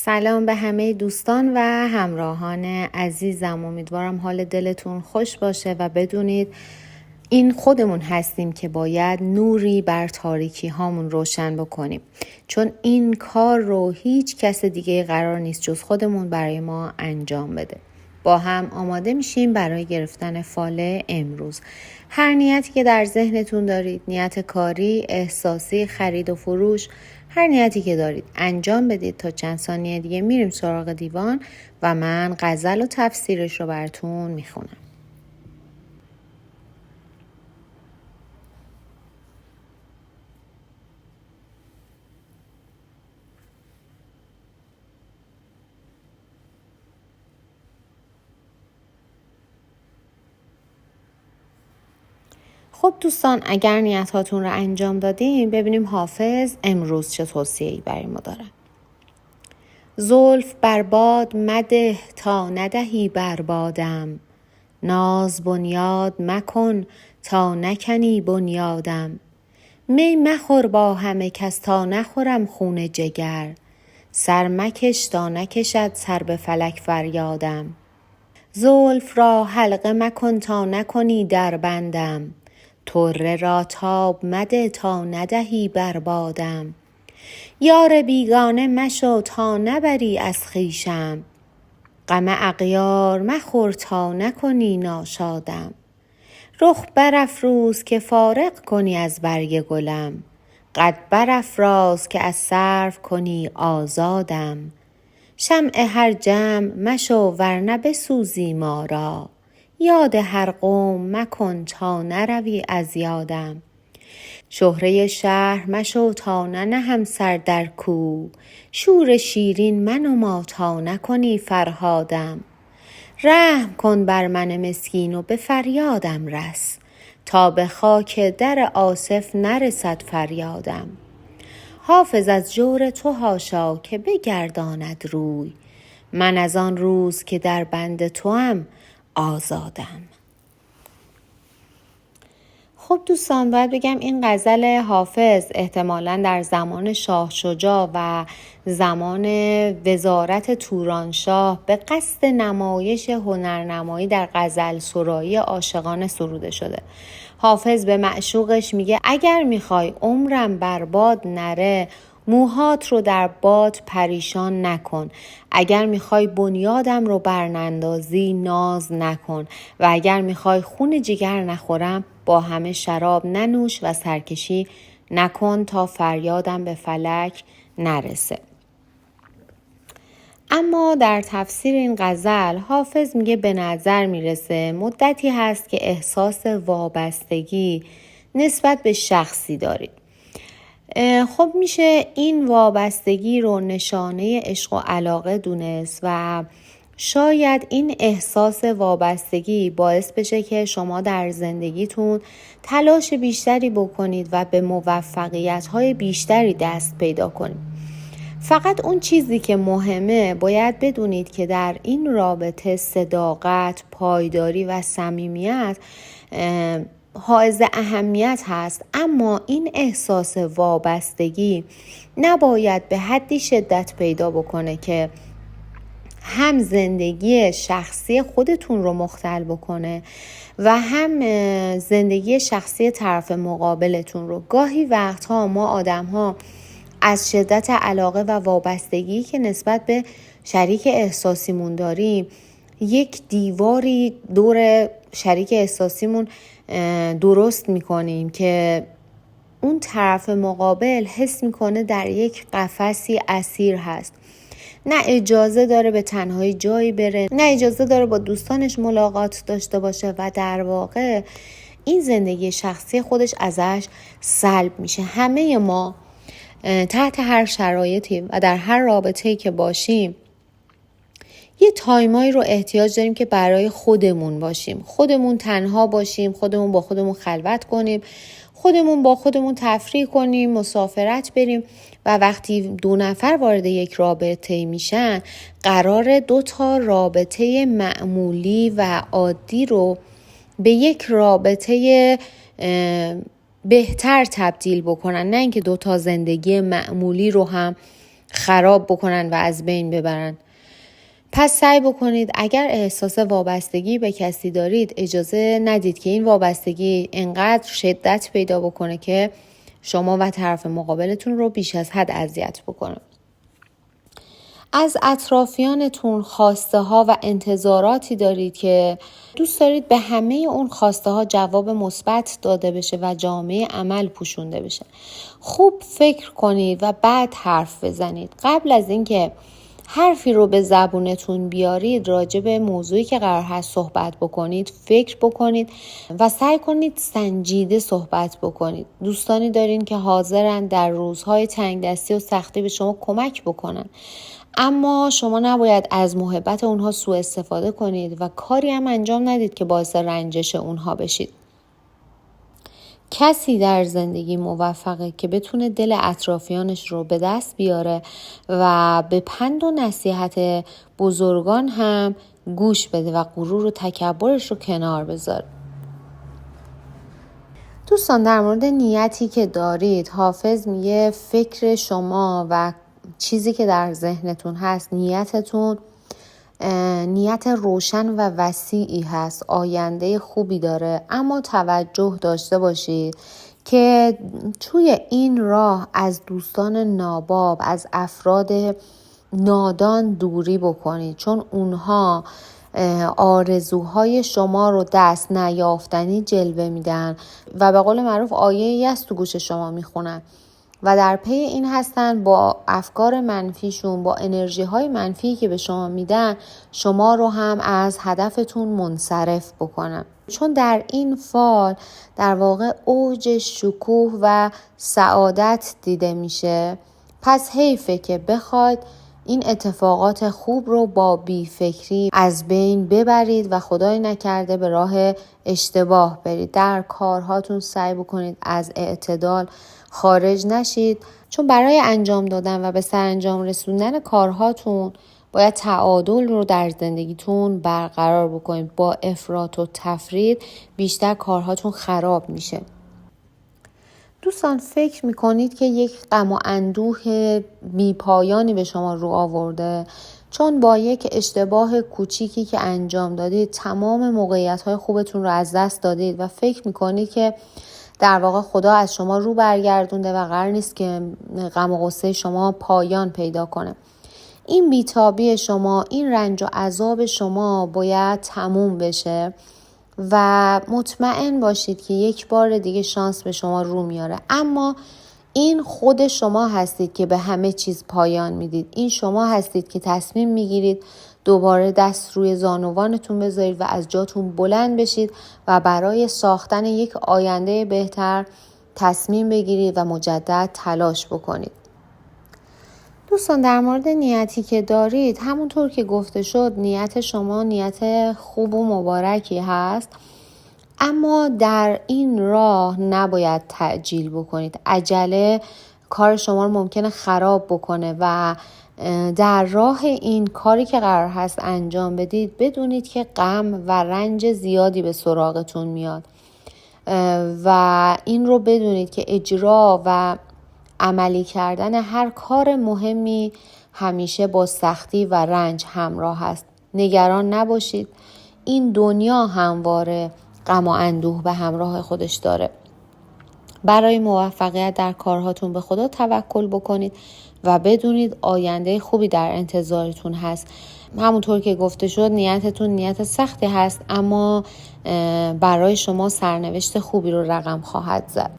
سلام به همه دوستان و همراهان عزیزم. امیدوارم حال دلتون خوش باشه و بدونید این خودمون هستیم که باید نوری بر تاریکی هامون روشن بکنیم، چون این کار رو هیچ کس دیگه قرار نیست جز خودمون برای ما انجام بده. با هم آماده میشیم برای گرفتن فال امروز. هر نیتی که در ذهنتون دارید، نیت کاری، احساسی، خرید و فروش، هر نیتی که دارید انجام بدید. تا چند ثانیه دیگه میریم سراغ دیوان و من غزل و تفسیرش رو براتون میخونم. خب دوستان، اگر نیت هاتون رو انجام دادیم، ببینیم حافظ امروز چه توصیه‌ای برای ما داره. زلف بر باد مده تا ندهی بر بادم، ناز بنیاد مکن تا نکنی بنیادم. می مخور با همه کس تا نخورم خون جگر، سر مکش تا نکشد سر به فلک فریادم. زلف را حلقه مکن تا نکنی در بندم، طره را تاب مده تا ندهی بر بادم. یار بیگانه مشو تا نبری از خویشم، غم اغیار مخور تا نکنی ناشادم. رخ برافروز که فارغ کنی از برگ گلم، قد برافراز که از سرو کنی آزادم. شمع هر جمع مشو ورنه بسوزی ما را، یاد هر قوم مکن تا نروی از یادم. شهره شهر مشو تا ننهم سر در کوه، شور شیرین منما تا نکنی فرهادم. رحم کن بر من مسکین و به فریادم رس، تا به خاک در آصف نرسد فریادم. حافظ از جور تو حاشا که بگرداند روی، من از آن روز که در بند توام آزادم. خب دوستان، باید بگم این غزل حافظ احتمالاً در زمان شاه شجاع و زمان وزارت تورانشاه به قصد نمایش هنرنمایی در غزل سرایی عاشقانه سروده شده. حافظ به معشوقش میگه اگر میخوای عمرم برباد نره، موهات رو در باد پریشان نکن. اگر میخوای بنیادم رو برنندازی، ناز نکن. و اگر میخوای خون جگر نخورم، با همه شراب ننوش و سرکشی نکن تا فریادم به فلک نرسه. اما در تفسیر این غزل حافظ میگه به نظر میرسه مدتی هست که احساس وابستگی نسبت به شخصی دارید. خب میشه این وابستگی رو نشانه عشق و علاقه دونست و شاید این احساس وابستگی باعث بشه که شما در زندگیتون تلاش بیشتری بکنید و به موفقیت‌های بیشتری دست پیدا کنید. فقط اون چیزی که مهمه باید بدونید که در این رابطه صداقت، پایداری و صمیمیت حائز اهمیت هست، اما این احساس وابستگی نباید به حدی شدت پیدا بکنه که هم زندگی شخصی خودتون رو مختل بکنه و هم زندگی شخصی طرف مقابلتون رو. گاهی وقتها ما آدم‌ها از شدت علاقه و وابستگی که نسبت به شریک احساسیمون داریم، یک دیواری دور شریک احساسیمون درست میکنیم که اون طرف مقابل حس میکنه در یک قفسی اسیر هست. نه اجازه داره به تنهایی جایی بره، نه اجازه داره با دوستانش ملاقات داشته باشه و در واقع این زندگی شخصی خودش ازش سلب میشه. همه ما تحت هر شرایطی و در هر رابطه‌ای که باشیم یه تایمایی رو احتیاج داریم که برای خودمون باشیم، خودمون تنها باشیم، خودمون با خودمون خلوت کنیم، خودمون با خودمون تفریح کنیم، مسافرت بریم. و وقتی دو نفر وارد یک رابطه میشن، قرار دو تا رابطه معمولی و عادی رو به یک رابطه بهتر تبدیل بکنن، نه اینکه دو تا زندگی معمولی رو هم خراب بکنن و از بین ببرن. پس سعی بکنید اگر احساس وابستگی به کسی دارید اجازه ندید که این وابستگی انقدر شدت پیدا بکنه که شما و طرف مقابلتون رو بیش از حد اذیت بکنه. از اطرافیانتون خواسته ها و انتظاراتی دارید که دوست دارید به همه اون خواسته ها جواب مثبت داده بشه و جامعه عمل پوشونده بشه. خوب فکر کنید و بعد حرف بزنید. قبل از اینکه حرفی رو به زبونتون بیارید راجع به موضوعی که قرار هست صحبت بکنید فکر بکنید و سعی کنید سنجیده صحبت بکنید. دوستانی دارین که حاضرن در روزهای تنگ دستی و سختی به شما کمک بکنن، اما شما نباید از محبت اونها سوء استفاده کنید و کاری هم انجام ندید که باعث رنجش اونها بشید. کسی در زندگی موفقه که بتونه دل اطرافیانش رو به دست بیاره و به پند و نصیحت بزرگان هم گوش بده و غرور و تکبرش رو کنار بذاره. دوستان، در مورد نیتی که دارید حافظ میگه فکر شما و چیزی که در ذهنتون هست، نیتتون نیت روشن و وسیعی هست، آینده خوبی داره، اما توجه داشته باشید که توی این راه از دوستان ناباب، از افراد نادان دوری بکنید، چون اونها آرزوهای شما رو دست نیافتنی جلوه میدن و به قول معروف آیه‌ای است تو گوش شما میخونن و در پی این هستن با افکار منفیشون، با انرژی های منفی که به شما میدن شما رو هم از هدفتون منصرف بکنن. چون در این فال در واقع اوج شکوه و سعادت دیده میشه. پس حیفه که بخواید این اتفاقات خوب رو با بیفکری از بین ببرید و خدای نکرده به راه اشتباه برید. در کارهاتون سعی بکنید از اعتدال خارج نشید، چون برای انجام دادن و به سرانجام رسوندن کارهاتون باید تعادل رو در زندگیتون برقرار بکنید. با افراط و تفرید بیشتر کارهاتون خراب میشه. دوستان، فکر میکنید که یک غم و اندوه بی پایانی به شما رو آورده، چون با یک اشتباه کوچیکی که انجام دادید تمام موقعیت‌های خوبتون رو از دست دادید و فکر میکنید که در واقع خدا از شما رو برگردونده و قرار نیست که غم و غصه شما پایان پیدا کنه. این بیتابی شما، این رنج و عذاب شما باید تموم بشه و مطمئن باشید که یک بار دیگه شانس به شما رو میاره. اما این خود شما هستید که به همه چیز پایان میدید. این شما هستید که تصمیم میگیرید دوباره دست روی زانوانتون بذارید و از جاتون بلند بشید و برای ساختن یک آینده بهتر تصمیم بگیرید و مجدد تلاش بکنید. دوستان، در مورد نیتی که دارید همونطور که گفته شد نیت شما نیت خوب و مبارکی هست، اما در این راه نباید تعجیل بکنید. عجله کار شما رو ممکنه خراب بکنه و در راه این کاری که قرار هست انجام بدید بدونید که غم و رنج زیادی به سراغتون میاد و این رو بدونید که اجرا و عملی کردن هر کار مهمی همیشه با سختی و رنج همراه است. نگران نباشید، این دنیا همواره غم و اندوه به همراه خودش داره. برای موفقیت در کارهاتون به خدا توکل بکنید و بدونید آینده خوبی در انتظارتون هست. همونطور که گفته شد نیتتون نیت سختی هست، اما برای شما سرنوشت خوبی رو رقم خواهد زد.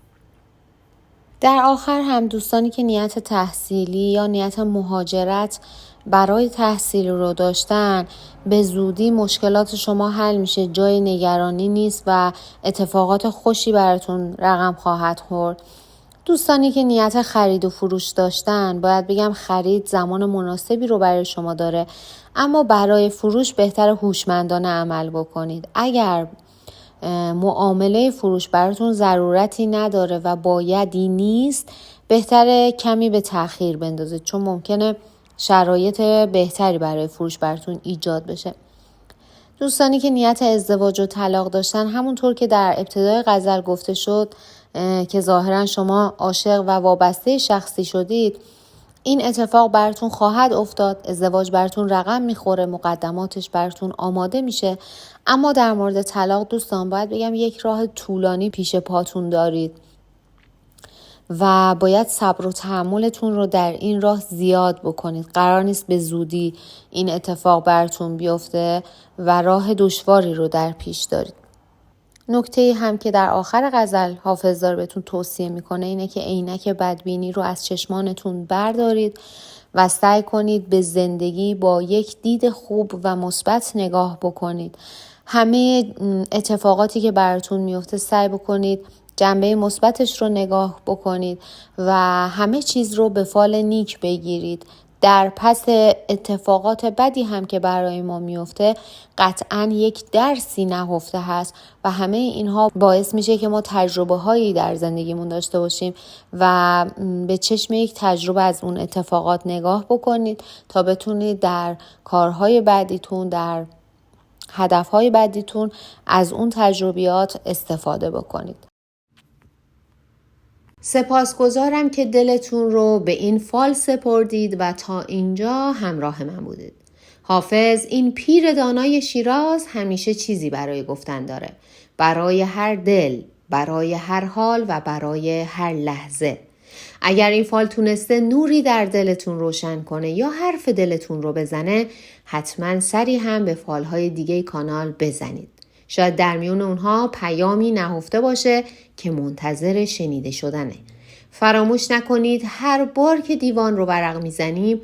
در آخر هم دوستانی که نیت تحصیلی یا نیت مهاجرت برای تحصیل رو داشتن، به زودی مشکلات شما حل میشه، جای نگرانی نیست و اتفاقات خوشی براتون رقم خواهد خورد. دوستانی که نیت خرید و فروش داشتن، باید بگم خرید زمان مناسبی رو برای شما داره، اما برای فروش بهتر هوشمندانه عمل بکنید. اگر معامله فروش براتون ضرورتی نداره و بایدی نیست، بهتره کمی به تأخیر بندازید، چون ممکنه شرایط بهتری برای فروش براتون ایجاد بشه. دوستانی که نیت ازدواج و طلاق داشتن، همونطور که در ابتدای غزل گفته شد که ظاهرا شما عاشق و وابسته شخصی شدید، این اتفاق براتون خواهد افتاد، ازدواج براتون رقم میخوره، مقدماتش براتون آماده میشه. اما در مورد طلاق دوستان باید بگم یک راه طولانی پیش پاتون دارید و باید صبر و تحملتون رو در این راه زیاد بکنید. قرار نیست به زودی این اتفاق براتون بیفته و راه دشواری رو در پیش دارید. نکته هم که در آخر غزل حافظ داره بهتون توصیه میکنه اینه که عینک بدبینی رو از چشمانتون بردارید و سعی کنید به زندگی با یک دید خوب و مثبت نگاه بکنید. همه اتفاقاتی که براتون میفته سعی بکنید جنبه مثبتش رو نگاه بکنید و همه چیز رو به فال نیک بگیرید. در پس اتفاقات بدی هم که برای ما میفته قطعاً یک درسی نهفته هست و همه اینها باعث میشه که ما تجربه هایی در زندگیمون داشته باشیم و به چشم یک تجربه از اون اتفاقات نگاه بکنید تا بتونید در کارهای بعدیتون، در هدفهای بعدیتون از اون تجربیات استفاده بکنید. سپاسگزارم که دلتون رو به این فال سپردید و تا اینجا همراه من بودید. حافظ این پیر دانای شیراز همیشه چیزی برای گفتن داره. برای هر دل، برای هر حال و برای هر لحظه. اگر این فال تونسته نوری در دلتون روشن کنه یا حرف دلتون رو بزنه، حتما سری هم به فالهای دیگه کانال بزنید. شاید در میون اونها پیامی نهفته باشه که منتظر شنیده شدنه. فراموش نکنید هر بار که دیوان رو ورق میزنیم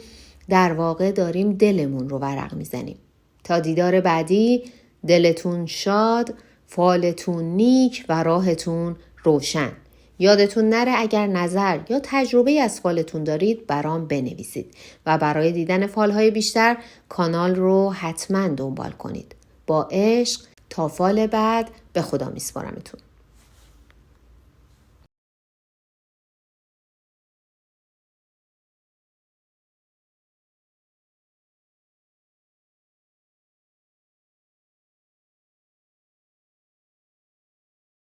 در واقع داریم دلمون رو ورق میزنیم. تا دیدار بعدی، دلتون شاد، فالتون نیک و راهتون روشن. یادتون نره اگر نظر یا تجربه از فالتون دارید برام بنویسید و برای دیدن فالهای بیشتر کانال رو حتما دنبال کنید. با عشق تا فال بعد، به خدا میسپارمتون.